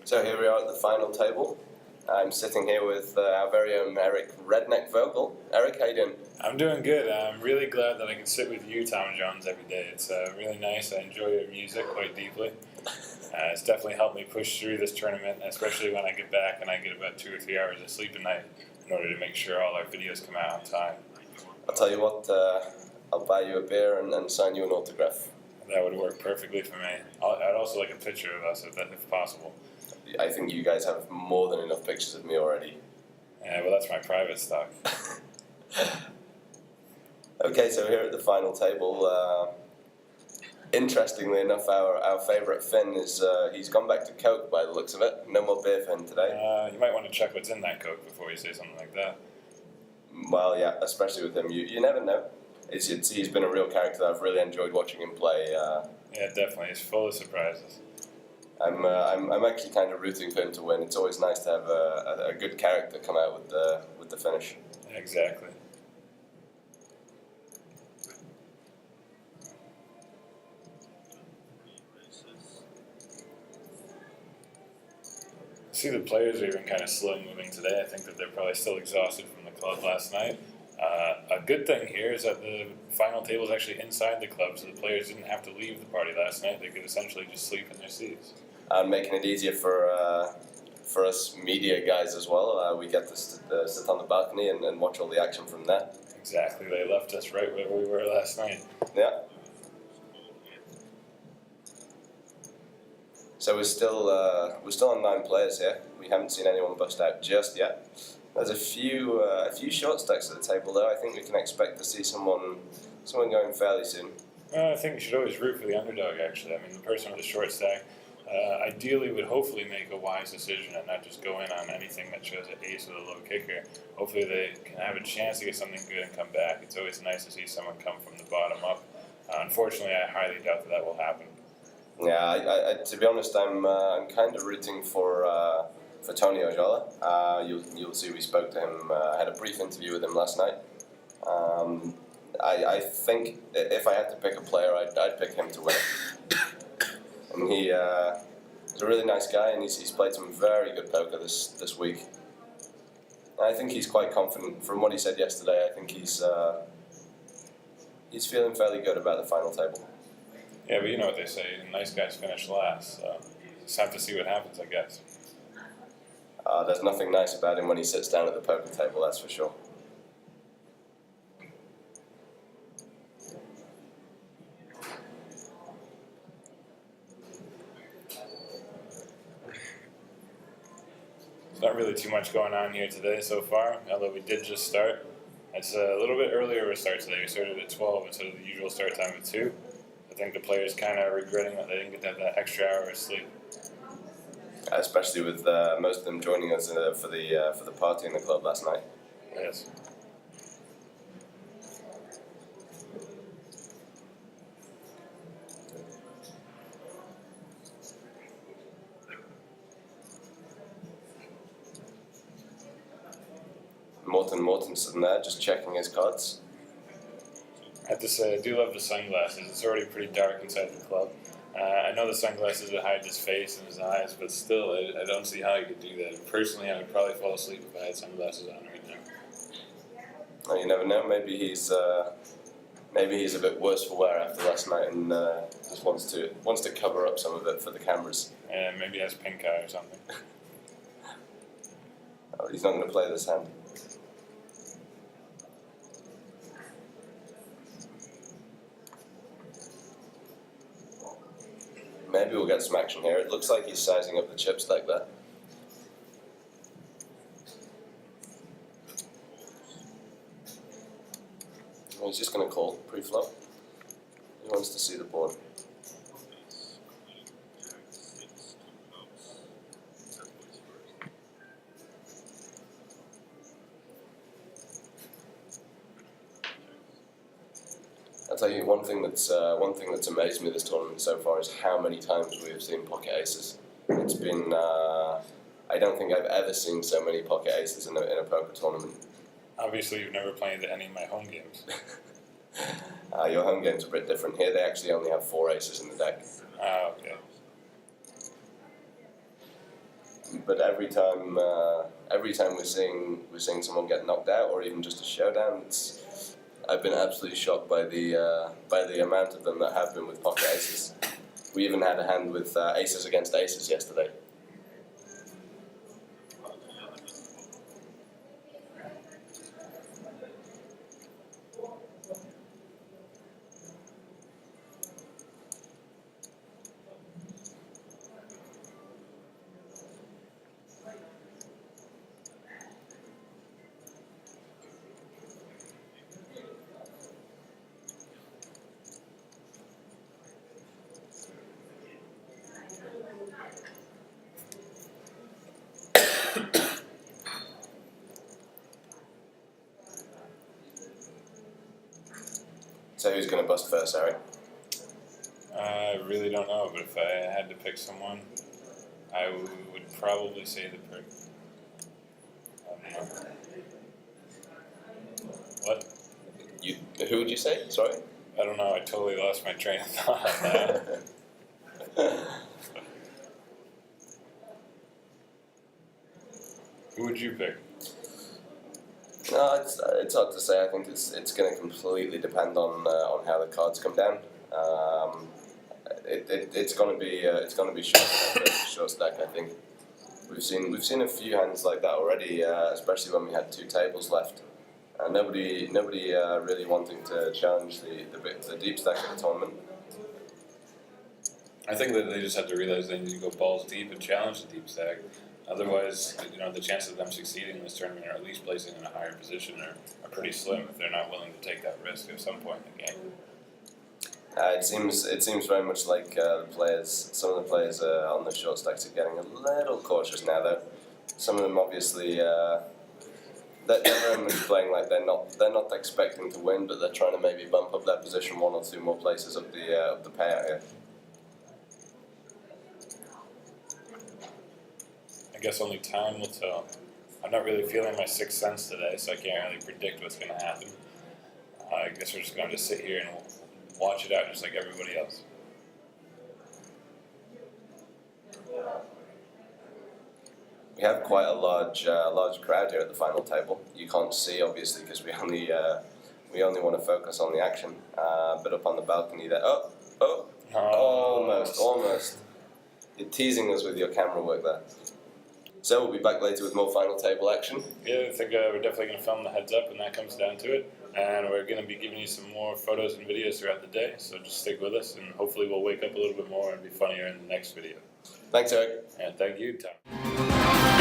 So here we are at the final table. I'm sitting here with our very own Eric Redneck Vogel. Eric, how you doing? I'm doing good. I'm really glad that I can sit with you, Tom Jones, every day. It's really nice. I enjoy your music quite deeply. It's definitely helped me push through this tournament, especially when I get back and I get about 2 or 3 hours of sleep a night in order to make sure all our videos come out on time. I'll tell you what, I'll buy you a beer and sign you an autograph. That would work perfectly for me. I'd also like a picture of us, if possible. I think you guys have more than enough pictures of me already. Yeah, well, that's my private stock. Okay, so here at the final table, interestingly enough, our favourite Finn is, he's gone back to Coke by the looks of it. No more beer for him today. You might want to check what's in that Coke before you say something like that. Well, yeah, especially with him. You never know. He's been a real character that I've really enjoyed watching him play. Yeah, definitely. He's full of surprises. I'm actually kind of rooting for him to win. It's always nice to have a good character come out with the finish. Exactly. I see the players are even kind of slow moving today. I think that they're probably still exhausted from the club last night. A good thing here is that the final table is actually inside the club, so the players didn't have to leave the party last night. They could essentially just sleep in their seats. And making it easier for us media guys as well. We get to sit on the balcony and watch all the action from there. Exactly. They left us right where we were last night. Yeah. So we're still on 9 players here. We haven't seen anyone bust out just yet. There's a few short stacks at the table though. I think we can expect to see someone going fairly soon. I think you should always root for the underdog. Actually, I mean the person with the short stack ideally would hopefully make a wise decision and not just go in on anything that shows an ace with a low kicker. Hopefully they can have a chance to get something good and come back. It's always nice to see someone come from the bottom up. Unfortunately, I highly doubt that will happen. Yeah, to be honest, I'm kind of rooting for Tony Ojola. You'll see we spoke to him. I had a brief interview with him last night. I think if I had to pick a player, I'd pick him to win. And he's a really nice guy, and he's played some very good poker this week. I think he's quite confident. From what he said yesterday, I think he's feeling fairly good about the final table. Yeah, but you know what they say, nice guys finish last, so just have to see what happens, I guess. There's nothing nice about him when he sits down at the poker table, that's for sure. There's not really too much going on here today so far, although we did just start. It's a little bit earlier of a start today. We started at 12 instead of the usual start time of 2. I think the players kind of regretting that they didn't get that extra hour of sleep. Especially with most of them joining us for the party in the club last night. Yes. Morton's sitting there just checking his cards. I have to say, I do love the sunglasses. It's already pretty dark inside the club. I know the sunglasses would hide his face and his eyes, but still, I don't see how he could do that. Personally, I would probably fall asleep if I had sunglasses on right now. Oh, you never know. Maybe he's a bit worse for wear after last night and just wants to cover up some of it for the cameras. And maybe he has pink eye or something. Oh, he's not going to play this hand. Maybe we'll get some action here. It looks like he's sizing up the chip stack there. He's just going to call pre-flop. He wants to see the board. I'll tell you one thing that's amazed me this tournament so far is how many times we have seen pocket aces. It's been I don't think I've ever seen so many pocket aces in a poker tournament. Obviously, you've never played any of my home games. Your home game's a bit different. Here they actually only have 4 aces in the deck. Okay. but every time we're seeing someone get knocked out, or even just a showdown, I've been absolutely shocked by the amount of them that have been with pocket aces. We even had a hand with aces against aces yesterday. So who's going to bust first, Eric? I really don't know, but if I had to pick someone, I would probably say the prick. I don't know. What? Who would you say? Sorry? I don't know, I totally lost my train of thought. Who would you pick? No, it's hard to say. I think it's going to completely depend on how the cards come down. It's going to be short stack. I think we've seen a few hands like that already, especially when we had 2 tables left. Nobody really wanting to challenge the deep stack of the tournament. I think that they just have to realize they need to go balls deep and challenge the deep stack. Otherwise, the chances of them succeeding in this tournament, or at least placing in a higher position, are pretty slim if they're not willing to take that risk at some point in the game. It seems very much like some of the players on the short stacks are getting a little cautious now. Though some of them obviously they're very much playing like they're not expecting to win, but they're trying to maybe bump up their position 1 or 2 more places of the payout here. I guess only time will tell. I'm not really feeling my sixth sense today, so I can't really predict what's going to happen. I guess we're just going to sit here and watch it out just like everybody else. We have quite a large crowd here at the final table. You can't see, obviously, because we only want to focus on the action. But up on the balcony there, almost. You're teasing us with your camera work there. So we'll be back later with more final table action. Yeah, I think we're definitely going to film the heads up when that comes down to it. And we're going to be giving you some more photos and videos throughout the day. So just stick with us, and hopefully we'll wake up a little bit more and be funnier in the next video. Thanks, Eric. And thank you, Tom.